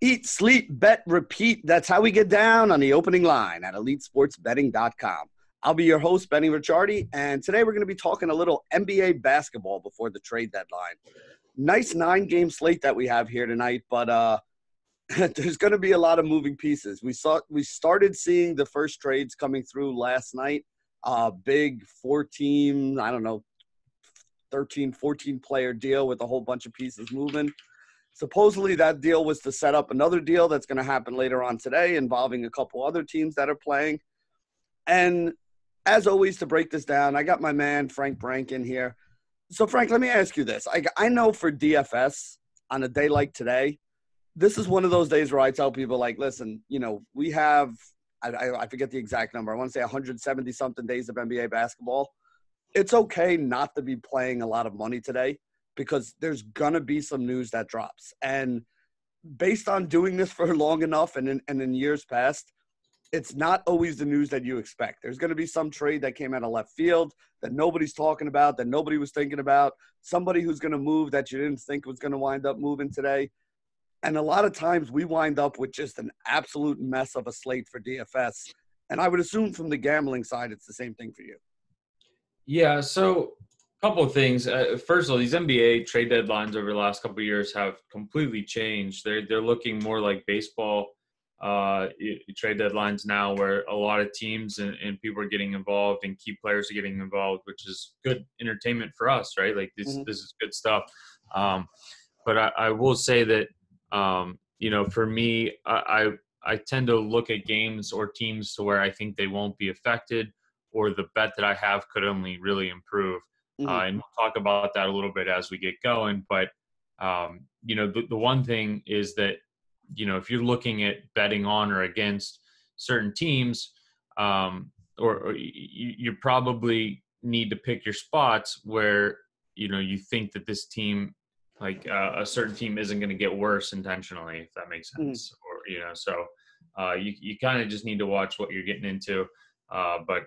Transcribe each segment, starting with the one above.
Eat, sleep, bet, repeat. That's how we get down on the opening line at EliteSportsBetting.com. I'll be your host, Benny Ricciardi, and today we're going to be talking a little NBA basketball before the trade deadline. Nice 9-game slate that we have here tonight, but there's going to be a lot of moving pieces. We started seeing the first trades coming through last night. Big 4-team, 13, 14-player deal with a whole bunch of pieces moving. Supposedly that deal was to set up another deal that's going to happen later on today involving a couple other teams that are playing. And as always, to break this down, I got my man Frank Brank in here. So, Frank, let me ask you this. I know for DFS, on a day like today, this is one of those days where I tell people, like, listen, we have I forget the exact number. I want to say 170-something days of NBA basketball. It's okay not to be playing a lot of money today, because there's going to be some news that drops. And based on doing this for long enough and in years past, it's not always the news that you expect. There's going to be some trade that came out of left field that nobody's talking about, that nobody was thinking about, somebody who's going to move that you didn't think was going to wind up moving today. And a lot of times we wind up with just an absolute mess of a slate for DFS. And I would assume from the gambling side, it's the same thing for you. Yeah, so couple of things. First of all, these NBA trade deadlines over the last couple of years have completely changed. They're looking more like baseball trade deadlines now, where a lot of teams and people are getting involved and key players are getting involved, which is good entertainment for us, right? Like this is good stuff. But I will say that for me, I tend to look at games or teams to where I think they won't be affected, or the bet that I have could only really improve. And we'll talk about that a little bit as we get going. But, the one thing is that, if you're looking at betting on or against certain teams, or you probably need to pick your spots where, you think that this team, like a certain team isn't going to get worse intentionally, if that makes sense. Or, you kind of just need to watch what you're getting into, but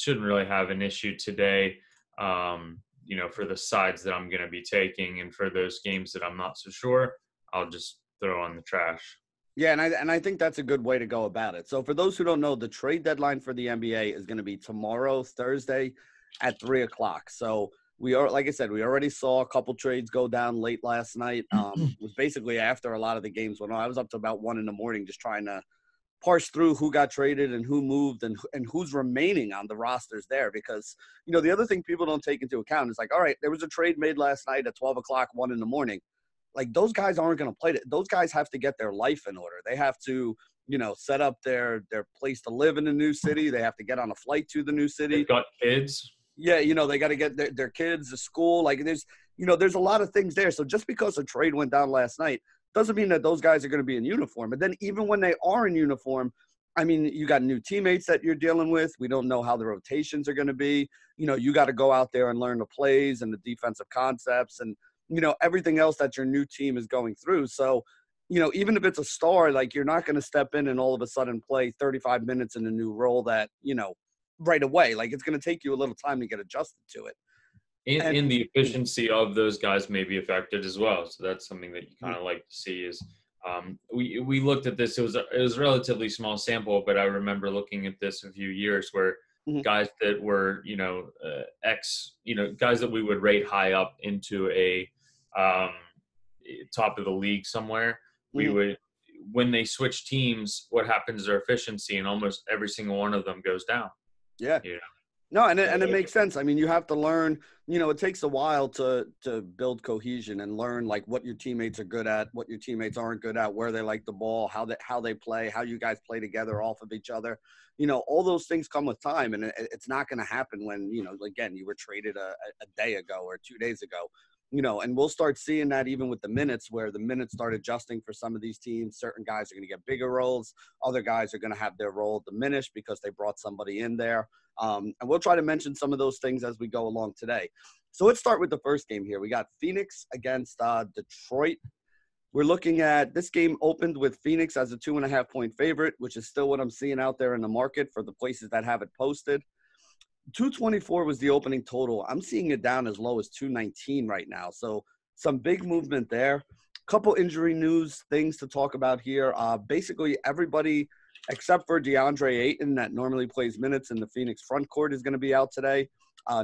shouldn't really have an issue today, for the sides that I'm going to be taking. And for those games that I'm not so sure, I'll just throw on the trash. Yeah, and I think that's a good way to go about it. So for those who don't know, the trade deadline for the NBA is going to be tomorrow, Thursday, at 3:00. So like I said, we already saw a couple trades go down late last night. It was basically after a lot of the games went on. I was up to about 1 a.m. just trying to parse through who got traded and who moved and who's remaining on the rosters there. Because, the other thing people don't take into account is like, all right, there was a trade made last night at 12 o'clock, 1 a.m. Like, those guys aren't going to play it. Those guys have to get their life in order. They have to, set up their place to live in the new city. They have to get on a flight to the new city. They've got kids. Yeah, they got to get their kids to school. Like, there's a lot of things there. So just because a trade went down last night doesn't mean that those guys are going to be in uniform. And then even when they are in uniform, I mean, you got new teammates that you're dealing with. We don't know how the rotations are going to be. You got to go out there and learn the plays and the defensive concepts and, everything else that your new team is going through. So, even if it's a star, like, you're not going to step in and all of a sudden play 35 minutes in a new role that, right away. Like, it's going to take you a little time to get adjusted to it. And the efficiency of those guys may be affected as well. So that's something that you kind of like to see is we looked at this. It was a relatively small sample, but I remember looking at this a few years where guys that were, guys that we would rate high up into a top of the league somewhere, we would, when they switch teams, what happens is their efficiency, and almost every single one of them goes down. Yeah. No, and it makes sense. I mean, you have to learn, it takes a while to build cohesion and learn, like, what your teammates are good at, what your teammates aren't good at, where they like the ball, how they play, how you guys play together off of each other. All those things come with time, and it's not going to happen when, again, you were traded a day ago or 2 days ago. And we'll start seeing that even with the minutes, where the minutes start adjusting for some of these teams. Certain guys are going to get bigger roles. Other guys are going to have their role diminished because they brought somebody in there. And we'll try to mention some of those things as we go along today. So let's start with the first game here. We got Phoenix against Detroit. We're looking at this game opened with Phoenix as a 2.5-point favorite, which is still what I'm seeing out there in the market for the places that have it posted. 224 was the opening total. I'm seeing it down as low as 219 right now. So some big movement there. Couple injury news things to talk about here. Basically, everybody except for DeAndre Ayton that normally plays minutes in the Phoenix front court is going to be out today.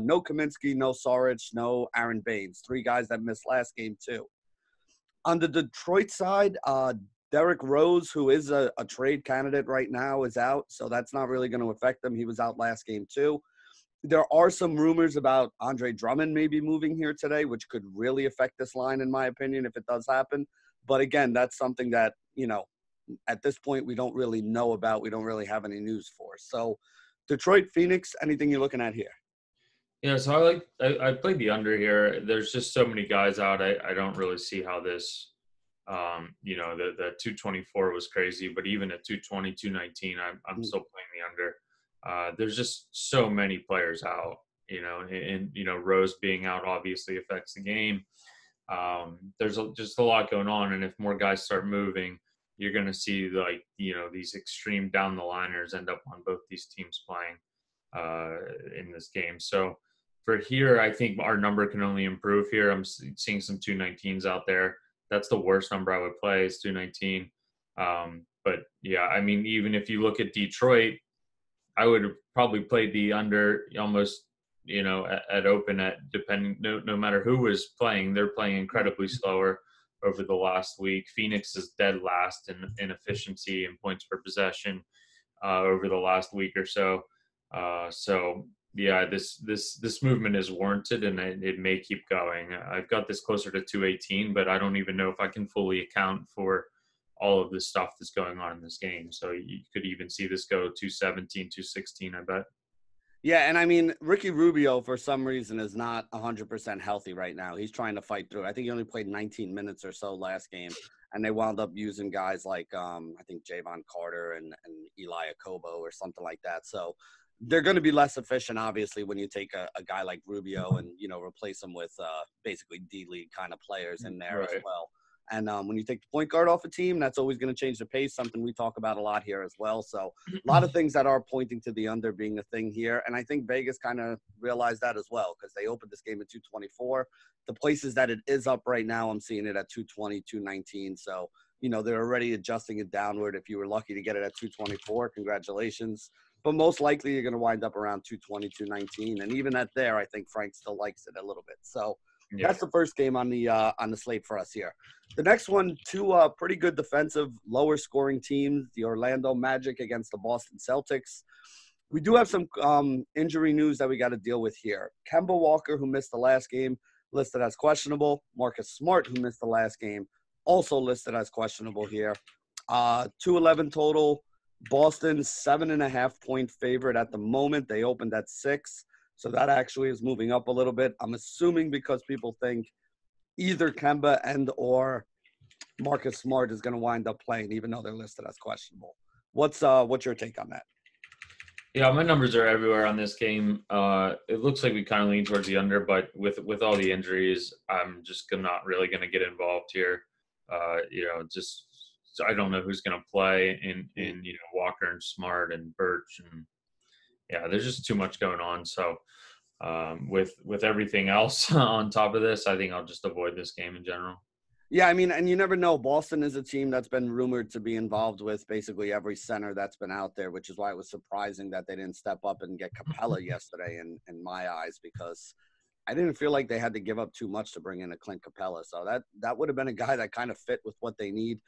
No Kaminsky, no Saric, no Aaron Baines. 3 guys that missed last game too. On the Detroit side, Derrick Rose, who is a trade candidate right now, is out, so that's not really going to affect them. He was out last game too. There are some rumors about Andre Drummond maybe moving here today, which could really affect this line, in my opinion, if it does happen. But again, that's something that, at this point we don't really know about. We don't really have any news for. So Detroit, Phoenix, anything you're looking at here? Yeah, so I played the under here. There's just so many guys out. I don't really see how this, the 224 was crazy, but even at 220, 219, I'm still playing the under. There's just so many players out, and Rose being out obviously affects the game. There's just a lot going on, and if more guys start moving, you're going to see these extreme down the liners end up on both these teams playing in this game. So for here, I think our number can only improve here. I'm seeing some 219s out there. That's the worst number I would play is 219. But yeah, I mean, even if you look at Detroit, I would have probably played the under almost, at open depending, no matter who was playing, they're playing incredibly slower over the last week. Phoenix is dead last in efficiency and points per possession over the last week or so. So yeah, this movement is warranted, and it may keep going. I've got this closer to 218, but I don't even know if I can fully account for all of the stuff that's going on in this game. So you could even see this go 217, 216, I bet. Yeah, and I mean, Ricky Rubio, for some reason, is not 100% healthy right now. He's trying to fight through. I think he only played 19 minutes or so last game, and they wound up using guys like, I think, Javon Carter and Eli Akobo or something like that. So they're going to be less efficient, obviously, when you take a guy like Rubio and, replace him with basically D-League kind of players in there as well. And when you take the point guard off a team, that's always going to change the pace, something we talk about a lot here as well. So a lot of things that are pointing to the under being a thing here. And I think Vegas kind of realized that as well because they opened this game at 224. The places that it is up right now, I'm seeing it at 220, 219. So, they're already adjusting it downward. If you were lucky to get it at 224, congratulations. But most likely you're going to wind up around 220, 219. And even at there, I think Frank still likes it a little bit. So that's the first game on the slate for us here. The next one, 2 pretty good defensive, lower scoring teams, the Orlando Magic against the Boston Celtics. We do have some injury news that we got to deal with here. Kemba Walker, who missed the last game, listed as questionable. Marcus Smart, who missed the last game, also listed as questionable here. 211 total. Boston, 7.5-point favorite at the moment. They opened at 6. So that actually is moving up a little bit. I'm assuming because people think either Kemba and or Marcus Smart is going to wind up playing, even though they're listed as questionable. What's your take on that? Yeah, my numbers are everywhere on this game. It looks like we kind of lean towards the under, but with all the injuries, I'm just not really going to get involved here. I don't know who's going to play in Walker and Smart and Birch, and yeah, there's just too much going on. So with everything else on top of this, I think I'll just avoid this game in general. Yeah, I mean, and you never know. Boston is a team that's been rumored to be involved with basically every center that's been out there, which is why it was surprising that they didn't step up and get Capella yesterday in my eyes, because I didn't feel like they had to give up too much to bring in a Clint Capella. So that would have been a guy that kind of fit with what they need.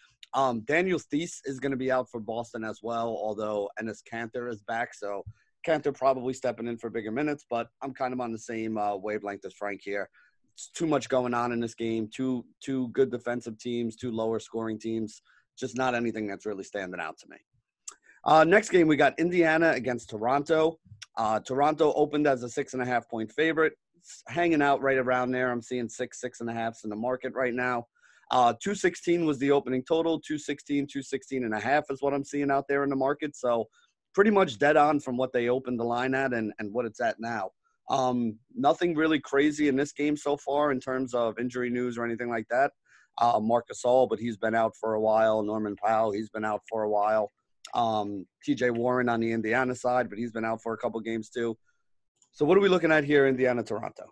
Daniel Theis is going to be out for Boston as well, although Enes Kanter is back. So Kanter probably stepping in for bigger minutes, but I'm kind of on the same wavelength as Frank here. It's too much going on in this game. Two good defensive teams, 2 lower scoring teams. Just not anything that's really standing out to me. Next game, we got Indiana against Toronto. Toronto opened as a 6.5-point favorite. It's hanging out right around there. I'm seeing 6.5s in the market right now. 216 was the opening total. 216, 216.5 is what I'm seeing out there in the market. So pretty much dead on from what they opened the line at and what it's at now. Nothing really crazy in this game so far in terms of injury news or anything like that. Marc Gasol, but he's been out for a while. Norman Powell, he's been out for a while. TJ Warren on the Indiana side, but he's been out for a couple games too. So what are we looking at here, Indiana, Toronto?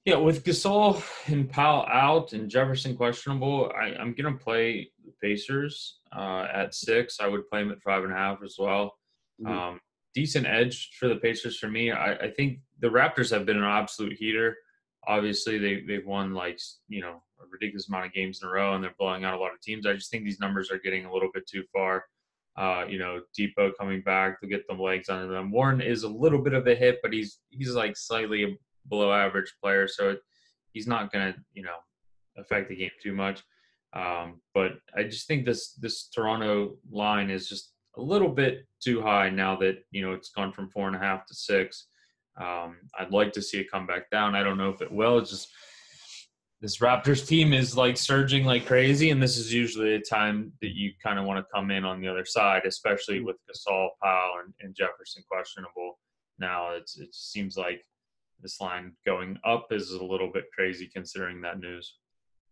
Yeah, with Gasol and Powell out and Jefferson questionable, I'm going to play the Pacers at 6. I would play them at 5.5 as well. Mhm. Um, Decent edge for the Pacers for me. I think the Raptors have been an absolute heater. Obviously, they've won a ridiculous amount of games in a row, and they're blowing out a lot of teams. I just think these numbers are getting a little bit too far. Depot coming back to get the legs under them. Warren is a little bit of a hit, but he's like slightly below average player, so he's not going to affect the game too much. But I just think this Toronto line is just a little bit too high now that it's gone from 4.5 to 6. I'd like to see it come back down. I don't know if it will. It's just this Raptors team is like surging like crazy, and this is usually a time that you kind of want to come in on the other side, especially with Gasol, Powell, and Jefferson questionable. Now it seems like this line going up is a little bit crazy considering that news.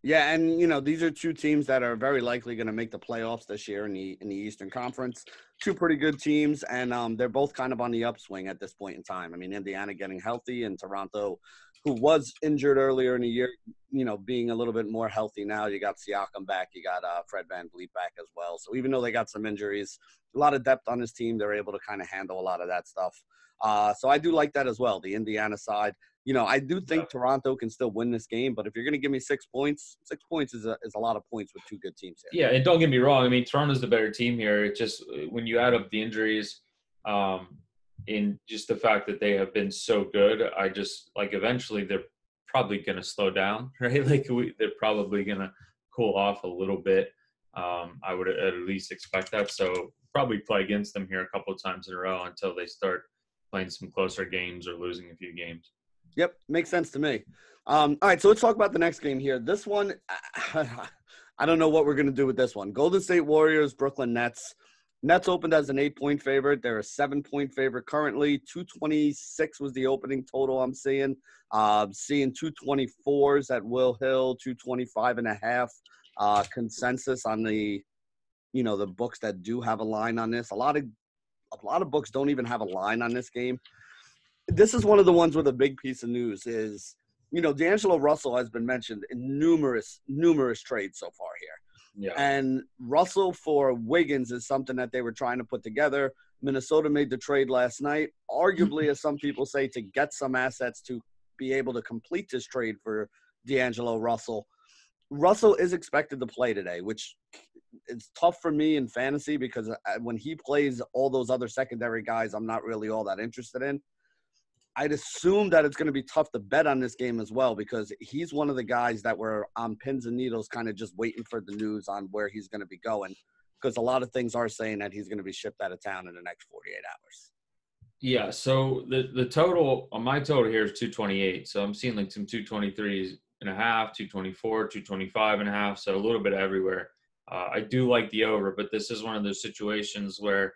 Yeah, and these are two teams that are very likely going to make the playoffs this year in the Eastern Conference. Two pretty good teams, and they're both kind of on the upswing at this point in time. I mean, Indiana getting healthy, and Toronto, who was injured earlier in the year, being a little bit more healthy now. You got Siakam back, you got Fred VanVleet back as well. So even though they got some injuries, a lot of depth on this team, they're able to kind of handle a lot of that stuff. So I do like that as well, the Indiana side. I do think Toronto can still win this game, but if you're going to give me 6 points, 6 points is a lot of points with two good teams here. Yeah, and don't get me wrong. I mean, Toronto's the better team here. It's just when you add up the injuries, in just the fact that they have been so good, I just eventually they're probably going to slow down, right? They're probably going to cool off a little bit. I would at least expect that. So probably play against them here a couple of times in a row until they start playing some closer games or losing a few games. Yep, makes sense to me. All right, so let's talk about the next game here. This one, I don't know what we're going to do with this one. Golden State Warriors, Brooklyn Nets. Nets opened as an 8-point favorite. They're a 7-point favorite currently. 226 was the opening total I'm seeing. Seeing 224s at Will Hill, 225.5 consensus on the books that do have a line on this. A lot of books don't even have a line on this game. This is one of the ones with a big piece of news is, D'Angelo Russell has been mentioned in numerous trades so far here. Yeah. And Russell for Wiggins is something that they were trying to put together. Minnesota made the trade last night, arguably, as some people say, to get some assets to be able to complete this trade for D'Angelo Russell. Russell is expected to play today, which is tough for me in fantasy because when he plays all those other secondary guys, I'm not really all that interested in. I'd assume that it's going to be tough to bet on this game as well because he's one of the guys that were on pins and needles kind of just waiting for the news on where he's going to be going because a lot of things are saying that he's going to be shipped out of town in the next 48 hours. Yeah, so the total on my total here is 228. So I'm seeing some 223.5, 224, 225.5, so a little bit everywhere. I do like the over, but this is one of those situations where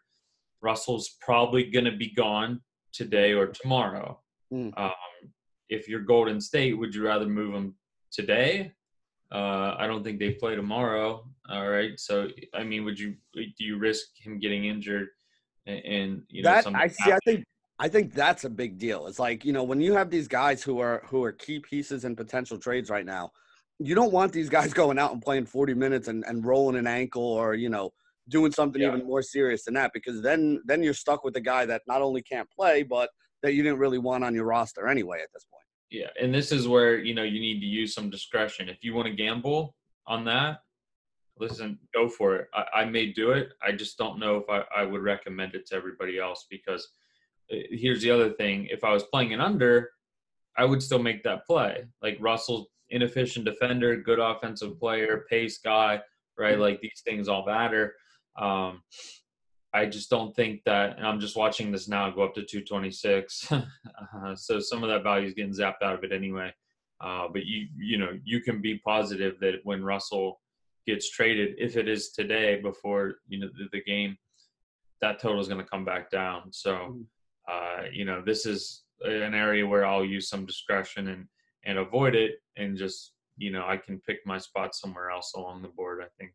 Russell's probably going to be gone today or tomorrow. If you're Golden State, would you rather move him today? I don't think they play tomorrow. All right. So, I mean, do you risk him getting injured and I think that's a big deal. It's like, when you have these guys who are key pieces in potential trades right now, you don't want these guys going out and playing 40 minutes and rolling an ankle or, doing something even more serious than that, because then you're stuck with a guy that not only can't play, but that you didn't really want on your roster anyway at this point. Yeah, and this is where, you need to use some discretion. If you want to gamble on that, listen, go for it. I may do it. I just don't know if I would recommend it to everybody else because here's the other thing. If I was playing an under, I would still make that play. Like Russell, inefficient defender, good offensive player, pace guy, right? Like these things all matter. I just don't think that, and I'm just watching this now go up to 226. So some of that value is getting zapped out of it anyway. But you can be positive that when Russell gets traded, if it is today before, the game, that total is going to come back down. So, this is an area where I'll use some discretion and avoid it. And just, I can pick my spot somewhere else along the board, I think.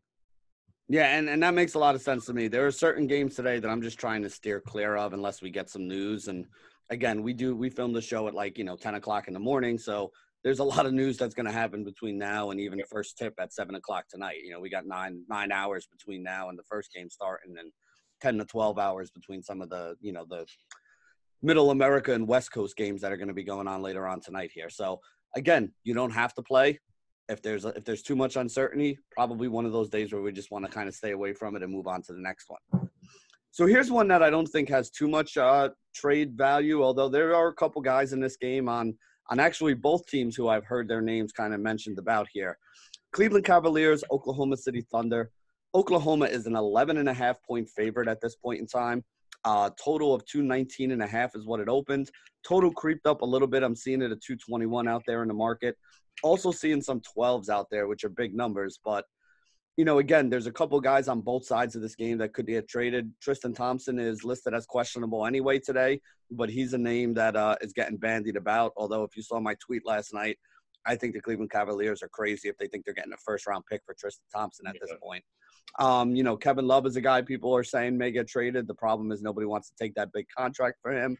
Yeah, and that makes a lot of sense to me. There are certain games today that I'm just trying to steer clear of unless we get some news. And again, we film the show at 10 o'clock in the morning. So there's a lot of news that's going to happen between now and even first tip at 7 o'clock tonight. You know, we got nine hours between now and the first game starting, and 10 to 12 hours between some of the, you know, the Middle America and West Coast games that are going to be going on later on tonight here. So again, you don't have to play. If there's too much uncertainty, probably one of those days where we just want to kind of stay away from it and move on to the next one. So here's one that I don't think has too much trade value, although there are a couple guys in this game on actually both teams who I've heard their names kind of mentioned about here. Cleveland Cavaliers, Oklahoma City Thunder. Oklahoma is an 11.5-point favorite at this point in time. Total of 219.5 is what it opened. Total creeped up a little bit. I'm seeing it at 221 out there in the market. Also seeing some 12s out there, which are big numbers. But, you know, again, there's a couple guys on both sides of this game that could get traded. Tristan Thompson is listed as questionable anyway today, but he's a name that is getting bandied about. Although if you saw my tweet last night, I think the Cleveland Cavaliers are crazy if they think they're getting a first-round pick for Tristan Thompson at this point. You know, Kevin Love is a guy people are saying may get traded. The problem is nobody wants to take that big contract for him.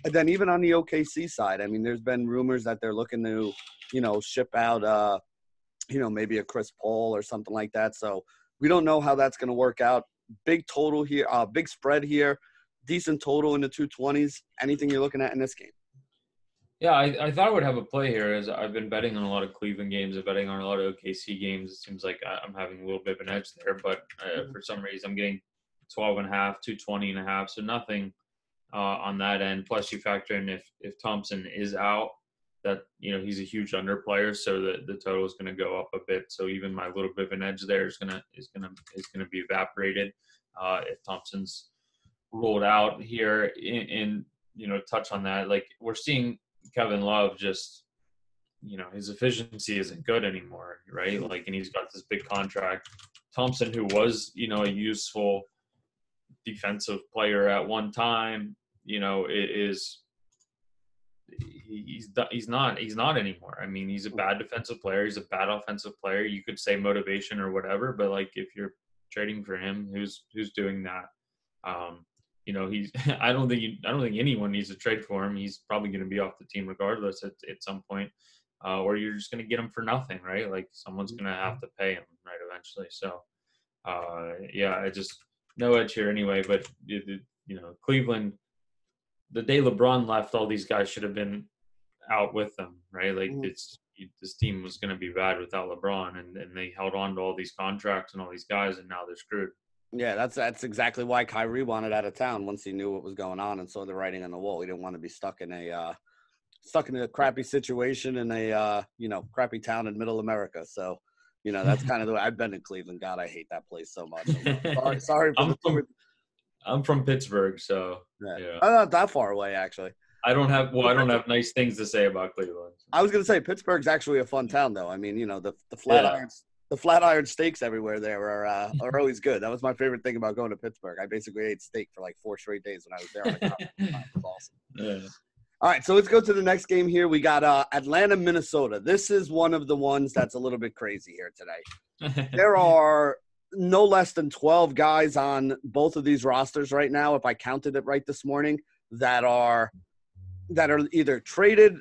And then even on the OKC side, I mean, there's been rumors that they're looking to, you know, ship out, you know, maybe a Chris Paul or something like that. So we don't know how that's going to work out. Big total here, big spread here, decent total in the 220s. Anything you're looking at in this game? Yeah, I thought I would have a play here as I've been betting on a lot of Cleveland games and betting on a lot of OKC games. It seems like I'm having a little bit of an edge there, but for some reason I'm getting 12.5, 220.5, so nothing on that end. Plus you factor in if Thompson is out, that, you know, he's a huge under player, so the total is going to go up a bit. So even my little bit of an edge there is going to be evaporated if Thompson's rolled out here. In you know, touch on that, like we're seeing Kevin Love just, you know, his efficiency isn't good anymore, right? Like, and he's got this big contract. Thompson, who was, you know, a useful defensive player at one time, you know, he's not anymore. I mean, he's a bad defensive player. He's a bad offensive player. You could say motivation or whatever, but like if you're trading for him, who's doing that? You know, I don't think anyone needs to trade for him. He's probably going to be off the team regardless at some point, or you're just going to get him for nothing, right? Like someone's going to have to pay him, right, eventually. So, yeah, I just no edge here anyway. But you know, Cleveland, the day LeBron left, all these guys should have been out with them, right? Like this team was going to be bad without LeBron, and they held on to all these contracts and all these guys, and now they're screwed. Yeah, that's exactly why Kyrie wanted out of town once he knew what was going on and saw the writing on the wall. He didn't want to be stuck in a crappy situation in a you know, crappy town in Middle America. So, you know, that's kind of the way I've been in Cleveland. God, I hate that place so much. Sorry. I'm from Pittsburgh, so yeah. I'm not that far away actually. I don't have nice things to say about Cleveland. I was gonna say Pittsburgh's actually a fun town though. I mean, you know, the Flatiron steaks everywhere there are always good. That was my favorite thing about going to Pittsburgh. I basically ate steak for like 4 straight days when I was there on a conference. It was awesome. Yeah. All right, so let's go to the next game here. We got Atlanta, Minnesota. This is one of the ones that's a little bit crazy here today. There are no less than 12 guys on both of these rosters right now, if I counted it right this morning, that are either traded,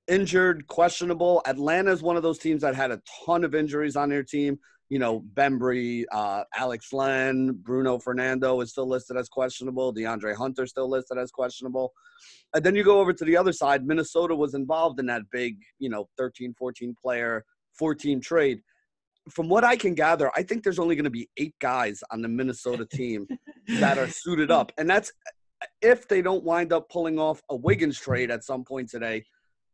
injured, questionable. Atlanta is one of those teams that had a ton of injuries on their team. You know, Bembry, Alex Len, Bruno Fernando is still listed as questionable. DeAndre Hunter still listed as questionable. And then you go over to the other side. Minnesota was involved in that big, you know, 13, 14-player, 4-team trade. From what I can gather, I think there's only going to be 8 guys on the Minnesota team that are suited up. And that's if they don't wind up pulling off a Wiggins trade at some point today,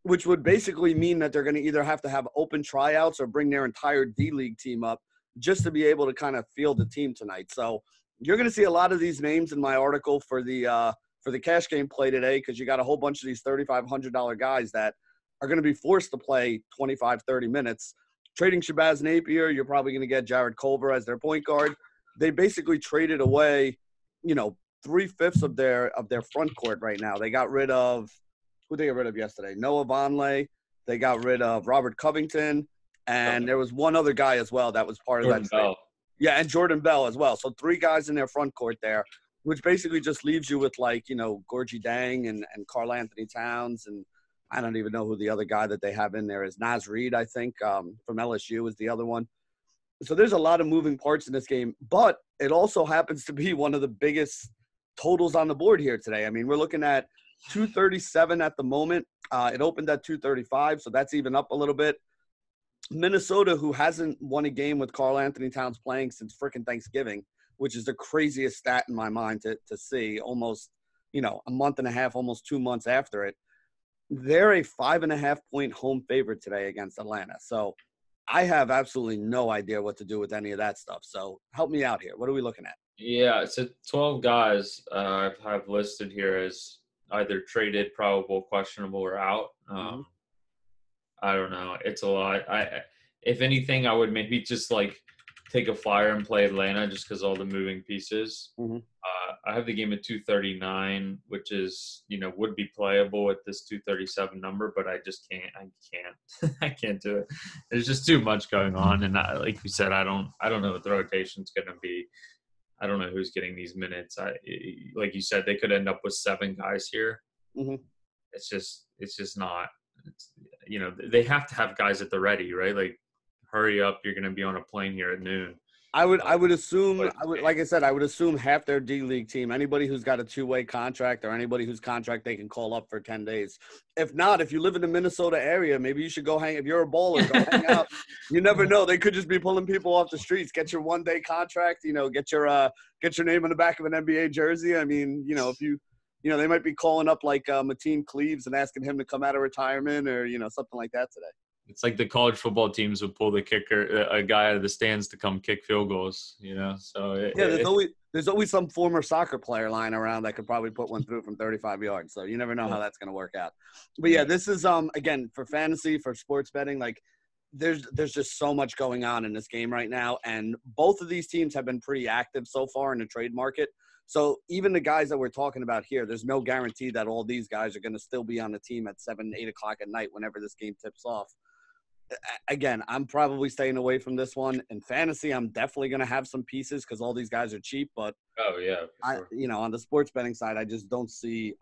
which would basically mean that they're going to either have to have open tryouts or bring their entire D-League team up just to be able to kind of field the team tonight. So you're going to see a lot of these names in my article for the cash game play today, because you got a whole bunch of these $3,500 guys that are going to be forced to play 25, 30 minutes. Trading Shabazz Napier, you're probably going to get Jared Culver as their point guard. They basically traded away, you know, 3/5 of their front court right now. They got rid of – who they got rid of yesterday? Noah Vonleh. They got rid of Robert Covington. And there was one other guy as well that was part of that trade. Yeah, and Jordan Bell as well. So 3 guys in their front court there, which basically just leaves you with, like, you know, Gorgie Dang and Karl Anthony Towns. And I don't even know who the other guy that they have in there is. Naz Reid, I think, from LSU is the other one. So there's a lot of moving parts in this game, but it also happens to be one of the biggest totals on the board here today. I mean, we're looking at 237 at the moment. It opened at 235, so that's even up a little bit. Minnesota, who hasn't won a game with Karl Anthony Towns playing since frickin' Thanksgiving, which is the craziest stat in my mind to see, almost, a month and a half, almost 2 months after it. They're a 5.5-point home favorite today against Atlanta. So I have absolutely no idea what to do with any of that stuff. So help me out here. What are we looking at? Yeah, so 12 guys I've listed here as either traded, probable, questionable, or out. I don't know. It's a lot. If anything, I would maybe just take a flyer and play Atlanta just because all the moving pieces. I have the game at 239, which is, would be playable at this 237 number, but I just can't. I can't do it. There's just too much going on, and like you said, I don't know what the rotation's going to be. I don't know who's getting these minutes. Like you said, they could end up with 7 guys here. It's just not. They have to have guys at the ready, right? Like, hurry up! You're going to be on a plane here at noon. I would assume, like I said, I would assume half their D-League team, anybody who's got a 2-way contract or anybody whose contract they can call up for 10 days. If not, if you live in the Minnesota area, maybe you should go hang. If you're a baller, go hang out. You never know. They could just be pulling people off the streets. Get your 1-day contract. Get your name on the back of an NBA jersey. I mean, if you. They might be calling up like Mateen Cleaves and asking him to come out of retirement or, something like that today. It's like the college football teams would pull the kicker, a guy out of the stands to come kick field goals, So there's always some former soccer player lying around that could probably put one through from 35 yards. So you never know how that's going to work out. But yeah, this is again for fantasy, for sports betting. Like there's just so much going on in this game right now, and both of these teams have been pretty active so far in the trade market. So even the guys that we're talking about here, there's no guarantee that all these guys are going to still be on the team at 7, 8 o'clock at night whenever this game tips off. Again, I'm probably staying away from this one. In fantasy, I'm definitely going to have some pieces because all these guys are cheap. But on the sports betting side, I just don't see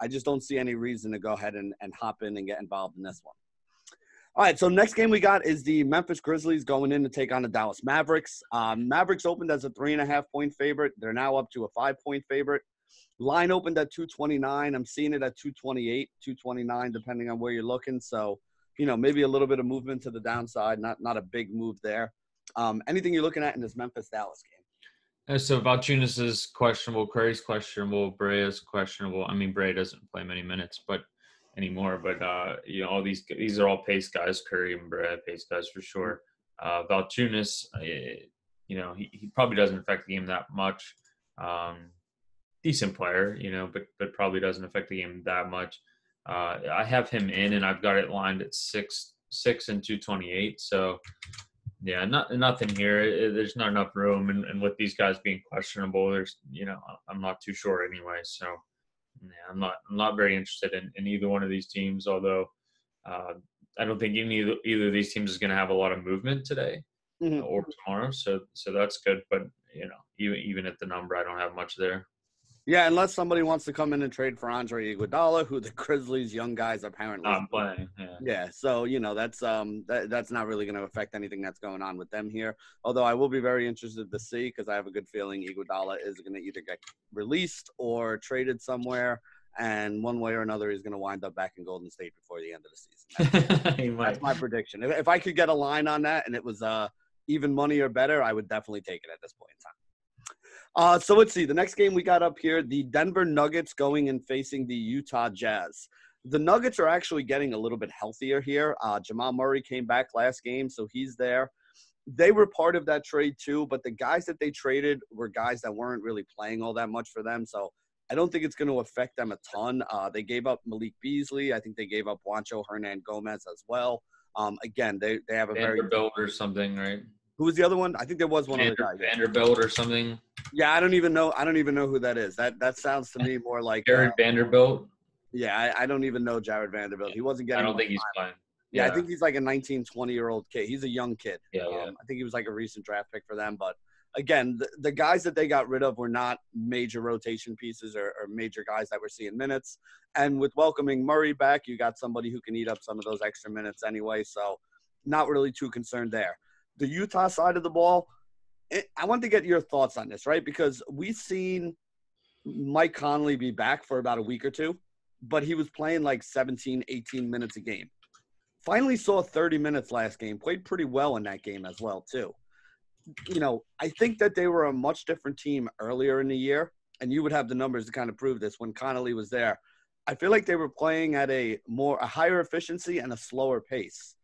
any reason to go ahead and hop in and get involved in this one. All right, so next game we got is the Memphis Grizzlies going in to take on the Dallas Mavericks. Mavericks opened as a 3.5-point favorite. They're now up to a 5-point favorite. Line opened at 229. I'm seeing it at 228, 229, depending on where you're looking. So, maybe a little bit of movement to the downside, not a big move there. Anything you're looking at in this Memphis-Dallas game? So Valanciunas is questionable. Curry's questionable. Bray is questionable. I mean, Bray doesn't play many minutes, anymore. But all these are all pace guys. Curry and Bray, pace guys for sure. Valanciunas, he probably doesn't affect the game that much. Decent player, but probably doesn't affect the game that much. I have him in, and I've got it lined at 6 and 228. So, yeah, nothing here. There's not enough room, and with these guys being questionable, there's I'm not too sure anyway. So, yeah, I'm not very interested in either one of these teams. Although, I don't think either of these teams is going to have a lot of movement today or tomorrow. So that's good. But even at the number, I don't have much there. Yeah, unless somebody wants to come in and trade for Andre Iguodala, who the Grizzlies young guys apparently not playing. Yeah, so that's not really going to affect anything that's going on with them here. Although I will be very interested to see because I have a good feeling Iguodala is going to either get released or traded somewhere, and one way or another he's going to wind up back in Golden State before the end of the season. That's my prediction. If I could get a line on that and it was even money or better, I would definitely take it at this point in time. So let's see. The next game we got up here, the Denver Nuggets going and facing the Utah Jazz. The Nuggets are actually getting a little bit healthier here. Jamal Murray came back last game, so he's there. They were part of that trade too, but the guys that they traded were guys that weren't really playing all that much for them, so I don't think it's going to affect them a ton. They gave up Malik Beasley. I think they gave up Juancho Hernan-Gomez as well. Again, they have a Vanderbilt or something, right? Who was the other one? I think there was one other guy. Vanderbilt or something. Yeah, I don't even know who that is. That sounds to me more like Jared Vanderbilt. Yeah, I don't even know Jared Vanderbilt. He wasn't getting. I don't think he's playing. Yeah, I think he's like a 19, 20-year-old kid. He's a young kid. Yeah. I think he was like a recent draft pick for them, but again, the guys that they got rid of were not major rotation pieces or major guys that were seeing minutes. And with welcoming Murray back, you got somebody who can eat up some of those extra minutes anyway. So not really too concerned there. The Utah side of the ball, I want to get your thoughts on this, right? Because we've seen Mike Conley be back for about a week or two, but he was playing like 17, 18 minutes a game. Finally saw 30 minutes last game, played pretty well in that game as well, too. I think that they were a much different team earlier in the year, and you would have the numbers to kind of prove this when Connolly was there. I feel like they were playing at a higher efficiency and a slower pace.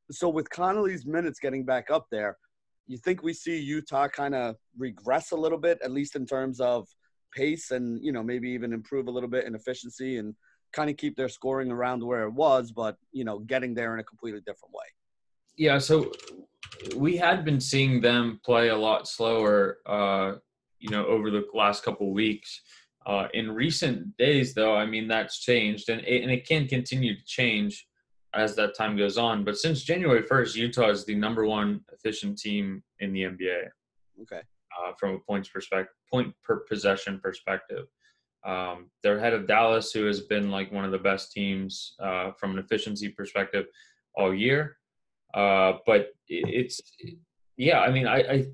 So with Connolly's minutes getting back up there, you think we see Utah kind of regress a little bit, at least in terms of pace and, maybe even improve a little bit in efficiency and kind of keep their scoring around where it was, but, getting there in a completely different way. Yeah, so we had been seeing them play a lot slower, over the last couple of weeks. In recent days, though, I mean, that's changed, and it can continue to change as that time goes on. But since January 1st, Utah is the number one efficient team in the NBA. Okay. From a point per possession perspective. They're ahead of Dallas, who has been like one of the best teams from an efficiency perspective all year. But I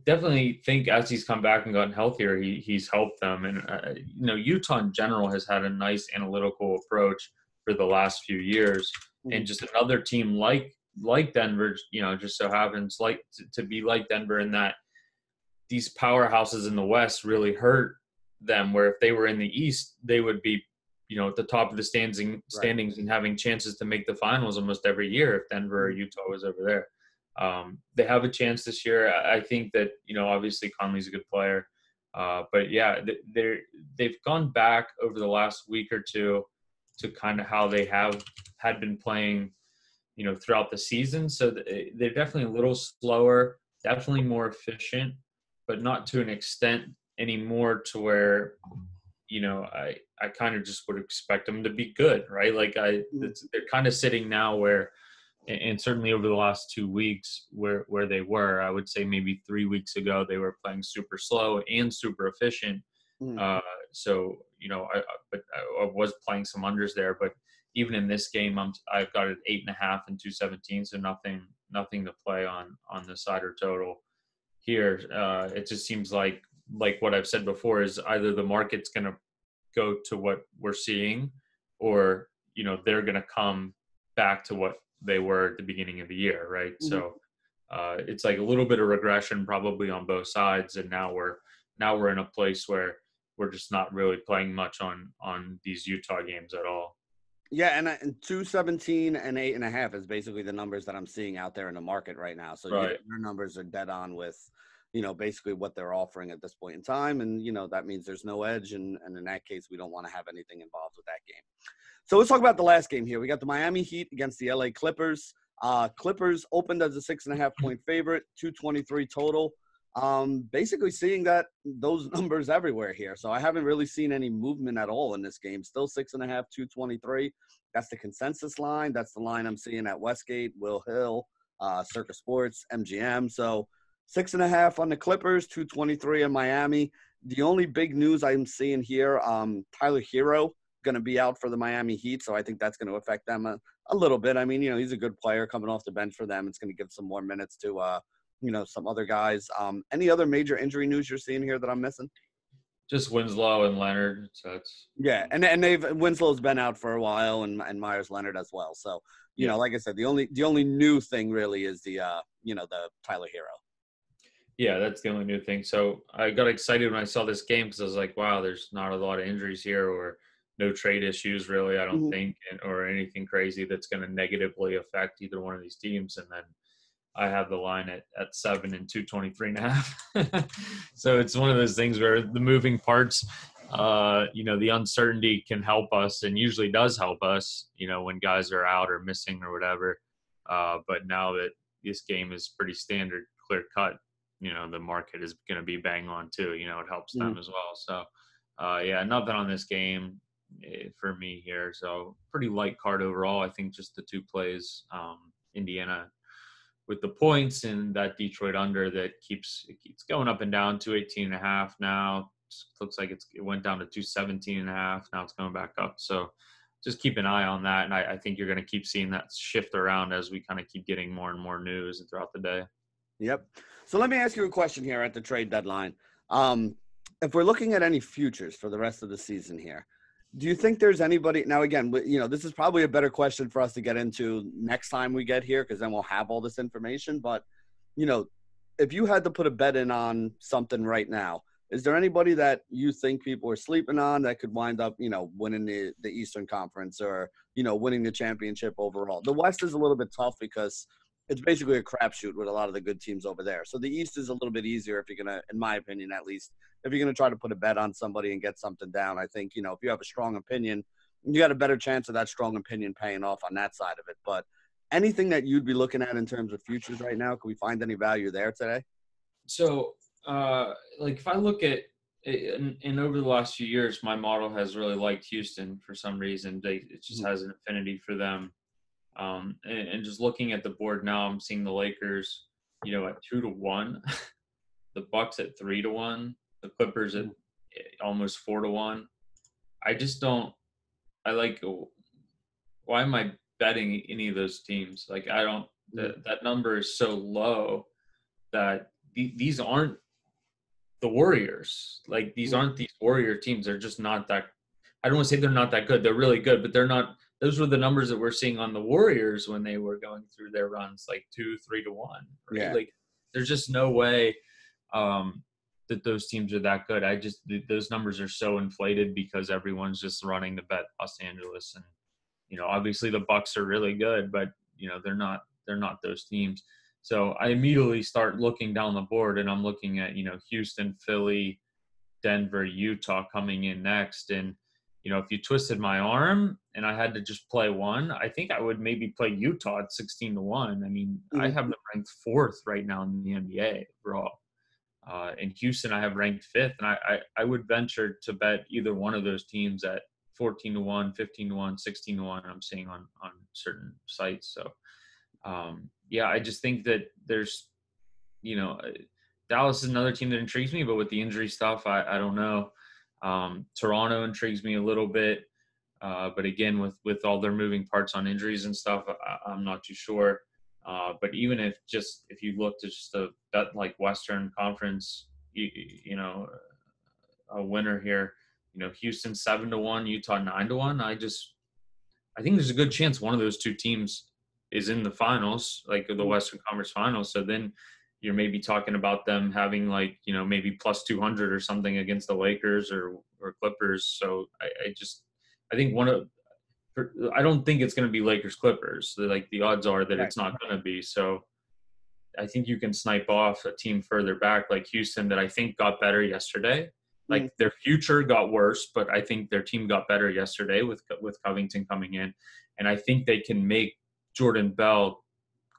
definitely think as he's come back and gotten healthier, he's helped them. And, Utah in general has had a nice analytical approach for the last few years. Mm-hmm. And just another team like Denver, just so happens to be like Denver in that these powerhouses in the West really hurt them, where if they were in the East, they would be, at the top of the standings right. And having chances to make the finals almost every year if Denver or Utah was over there. They have a chance this year. I think that, obviously Conley's a good player. But yeah, they've gone back over the last week or two to kind of how they had been playing, throughout the season. So they're definitely a little slower, definitely more efficient, but not to an extent anymore to where, I kind of just would expect them to be good, right? Like they're kind of sitting now where, and certainly over the last 2 weeks where they were, I would say maybe 3 weeks ago, they were playing super slow and super efficient. So, I was playing some unders there, but even in this game, I've got it 8.5 and 217. So nothing to play on the sider total here. It just seems like what I've said before is either the market's going to go to what we're seeing, or, they're going to come back to what they were at the beginning of the year. Right. Mm-hmm. So it's like a little bit of regression probably on both sides. And now we're in a place where we're just not really playing much on these Utah games at all. Yeah, and 217 and 8.5 is basically the numbers that I'm seeing out there in the market right now. So right. Your numbers are dead on with, basically what they're offering at this point in time. And, that means there's no edge. And in that case, we don't want to have anything involved with that game. So let's talk about the last game here. We got the Miami Heat against the LA Clippers. Clippers opened as a 6.5-point favorite, 223 total. Basically seeing those numbers everywhere here. So I haven't really seen any movement at all in this game. Still 6.5, 223. That's the consensus line. That's the line I'm seeing at Westgate, Will Hill, Circa Sports, MGM. So 6.5 on the Clippers, 223 in Miami. The only big news I'm seeing here, Tyler Hero going to be out for the Miami Heat. So I think that's going to affect them a little bit. I mean, he's a good player coming off the bench for them. It's going to give some more minutes to, some other guys. Any other major injury news you're seeing here that I'm missing? Just Winslow and Leonard. So yeah, and Winslow's been out for a while, and Myers Leonard as well. So like I said, the only new thing really is the Tyler Hero. Yeah, that's the only new thing. So I got excited when I saw this game because I was like, wow, there's not a lot of injuries here or no trade issues really, I don't think, or anything crazy that's going to negatively affect either one of these teams. And then I have the line at 7 and 223.5. So it's one of those things where the moving parts, the uncertainty can help us and usually does help us, when guys are out or missing or whatever. But now that this game is pretty standard, clear cut, the market is going to be bang on too. It helps them as well. So, nothing on this game for me here. So pretty light card overall. I think just the two plays, Indiana with the points and that Detroit under that keeps going up and down. 218.5 now. Looks like it went down to 217.5. Now it's going back up. So just keep an eye on that. And I think you're going to keep seeing that shift around as we kind of keep getting more and more news throughout the day. Yep. So let me ask you a question here at the trade deadline. If we're looking at any futures for the rest of the season here, do you think there's anybody – now, again, this is probably a better question for us to get into next time we get here because then we'll have all this information. But, if you had to put a bet in on something right now, is there anybody that you think people are sleeping on that could wind up, winning the Eastern Conference or, winning the championship overall? The West is a little bit tough because it's basically a crapshoot with a lot of the good teams over there. So the East is a little bit easier if you're going to, in my opinion at least, if you're going to try to put a bet on somebody and get something down. I think, if you have a strong opinion, you got a better chance of that strong opinion paying off on that side of it. But anything that you'd be looking at in terms of futures right now, can we find any value there today? So, if I look at and over the last few years, my model has really liked Houston for some reason. It just has an affinity for them. And just looking at the board now, I'm seeing the Lakers, at 2-1, the Bucks at 3-1, the Clippers at almost 4-1. I just don't. Why am I betting any of those teams? I don't. That number is so low that these aren't the Warriors. These aren't these Warrior teams. They're just not that. I don't want to say they're not that good. They're really good, but they're not. Those were the numbers that we're seeing on the Warriors when they were going through their runs, 2-3-1. Right? Yeah. There's just no way that those teams are that good. Those numbers are so inflated because everyone's just running to bet Los Angeles, and obviously the Bucks are really good, but they're not those teams. So I immediately start looking down the board, and I'm looking at Houston, Philly, Denver, Utah coming in next, and if you twisted my arm and I had to just play one, I think I would maybe play Utah at 16-1. I mean, I have them ranked 4th right now in the NBA overall. In Houston, I have ranked 5th, and I would venture to bet either one of those teams at 14-1, 15-1, 16-1. I'm seeing on certain sites. So, I just think that there's, Dallas is another team that intrigues me, but with the injury stuff, I don't know. Toronto intrigues me a little bit, but again, with all their moving parts on injuries and stuff, I'm not too sure. But even if you look to just a bet Western Conference, a winner here, Houston 7-1, Utah 9-1. I think there's a good chance one of those two teams is in the finals, the Western Conference Finals. So then you're maybe talking about them having maybe plus 200 or something against the Lakers or Clippers. So I think I don't think it's going to be Lakers Clippers. The odds are that it's not going to be. So I think you can snipe off a team further back like Houston that I think got better yesterday. Their future got worse, but I think their team got better yesterday with Covington coming in, and I think they can make Jordan Bell,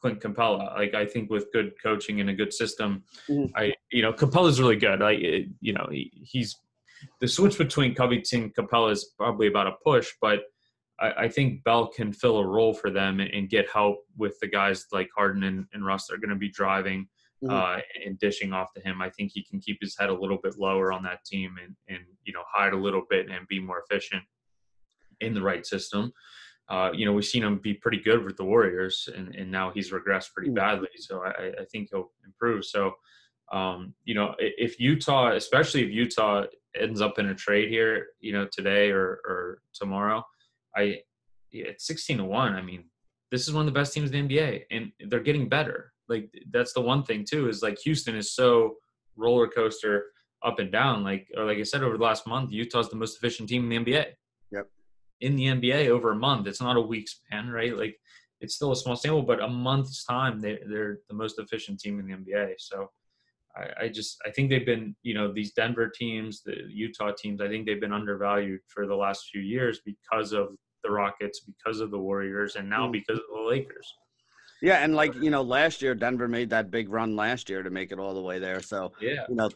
Clint Capella. I think with good coaching and a good system, Capella's really good. He's the switch between Covington and Capella is probably about a push, but I think Bell can fill a role for them and get help with the guys like Harden and Russ. They're going to be driving and dishing off to him. I think he can keep his head a little bit lower on that team and hide a little bit and be more efficient in the right system. We've seen him be pretty good with the Warriors, and now he's regressed pretty badly. So I think he'll improve. So, if Utah ends up in a trade here, today or tomorrow, at 16-1, I mean, this is one of the best teams in the NBA, and they're getting better. That's the one thing too, is Houston is so roller coaster up and down. Like I said, over the last month, Utah's the most efficient team in the NBA. Yep. In the NBA over a month. It's not a week span, right? It's still a small sample, but a month's time, they're the most efficient team in the NBA. So I think they've been, these Denver teams, the Utah teams, I think they've been undervalued for the last few years because of the Rockets, because of the Warriors, and now because of the Lakers. Yeah, and last year, Denver made that big run last year to make it all the way there. So,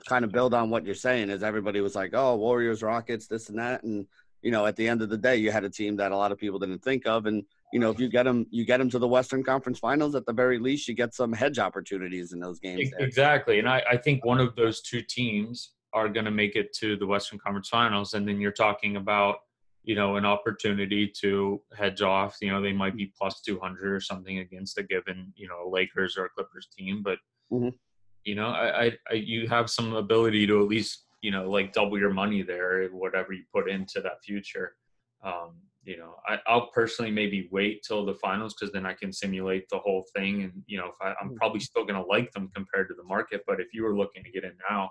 kind of build on what you're saying is everybody was like, oh, Warriors, Rockets, this and that. And, at the end of the day, you had a team that a lot of people didn't think of. And if you get them to the Western Conference Finals. At the very least, you get some hedge opportunities in those games there. Exactly. And I think one of those two teams are going to make it to the Western Conference Finals. And then you're talking about, an opportunity to hedge off. They might be plus 200 or something against a given, a Lakers or a Clippers team. But, you have some ability to at least, like double your money there, whatever you put into that future. I'll personally maybe wait till the finals because then I can simulate the whole thing. And, I'm probably still going to like them compared to the market. But if you were looking to get in now,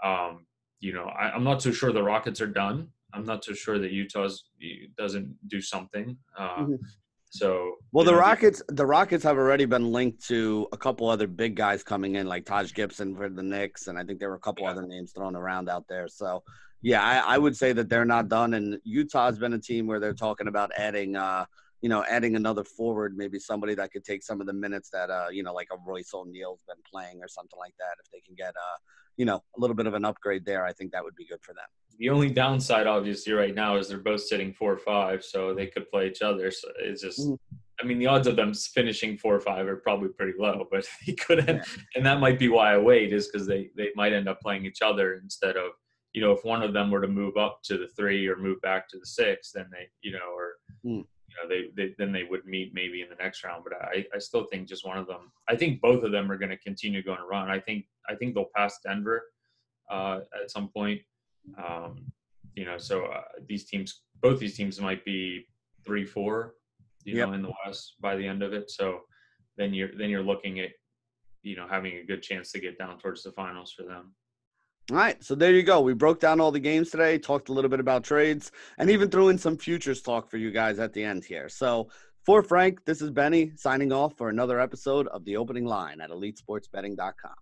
I'm not so sure the Rockets are done. I'm not so sure that Utah doesn't do something. So, the Rockets have already been linked to a couple other big guys coming in, like Taj Gibson for the Knicks, and I think there were a couple other names thrown around out there. So, yeah, I would say that they're not done. And Utah's been a team where they're talking about adding, adding another forward, maybe somebody that could take some of the minutes that, like a Royce O'Neal's been playing or something like that. If they can get, a little bit of an upgrade there, I think that would be good for them. The only downside, obviously, right now is they're both sitting 4-5, so they could play each other. So it's just, the odds of them finishing 4-5 are probably pretty low, but he could end, and that might be why I wait, is because they might end up playing each other instead of, if one of them were to move up to the 3 or move back to the 6, then they, then they would meet maybe in the next round. But I still think just one of them. I think both of them are going to continue going around. I think they'll pass Denver at some point. Both these teams might be 3-4, in the West by the end of it. So then you're looking at, having a good chance to get down towards the finals for them. All right, so there you go. We broke down all the games today, talked a little bit about trades, and even threw in some futures talk for you guys at the end here. So for Frank, this is Benny signing off for another episode of The Opening Line at EliteSportsBetting.com.